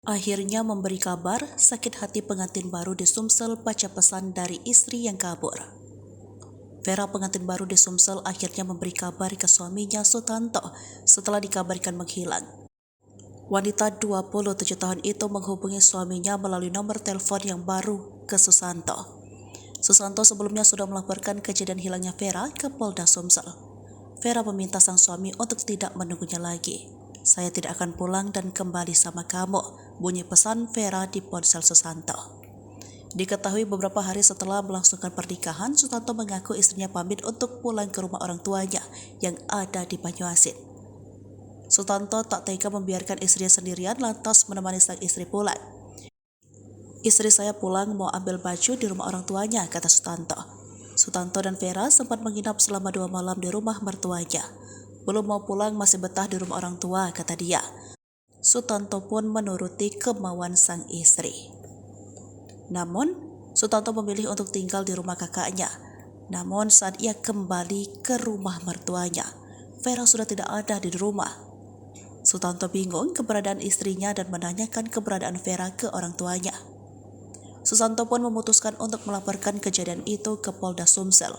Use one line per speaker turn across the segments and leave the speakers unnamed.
Akhirnya memberi kabar, sakit hati pengantin baru di Sumsel baca pesan dari istri yang kabur. Vera, pengantin baru di Sumsel, akhirnya memberi kabar ke suaminya Sutanto setelah dikabarkan menghilang. Wanita 27 tahun itu menghubungi suaminya melalui nomor telepon yang baru ke Susanto. Susanto sebelumnya sudah melaporkan kejadian hilangnya Vera ke Polda Sumsel. Vera meminta sang suami untuk tidak menunggunya lagi. "Saya tidak akan pulang dan kembali sama kamu," bunyi pesan Vera di ponsel Susanto. Diketahui beberapa hari setelah melangsungkan pernikahan, Sutanto mengaku istrinya pamit untuk pulang ke rumah orang tuanya yang ada di Banyuasin. Sutanto tak tega membiarkan istrinya sendirian lantas menemani sang istri pulang. "Istri saya pulang mau ambil baju di rumah orang tuanya," kata Sutanto. Sutanto dan Vera sempat menginap selama 2 malam di rumah mertuanya. "Belum mau pulang, masih betah di rumah orang tua," kata dia. Sutanto pun menuruti kemauan sang istri. Namun, Sutanto memilih untuk tinggal di rumah kakaknya. Namun saat ia kembali ke rumah mertuanya, Vera sudah tidak ada di rumah. Sutanto bingung keberadaan istrinya dan menanyakan keberadaan Vera ke orang tuanya. Sutanto pun memutuskan untuk melaporkan kejadian itu ke Polda Sumsel,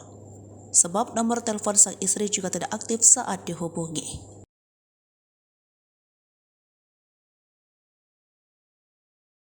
sebab nomor telepon sang istri juga tidak aktif saat dihubungi.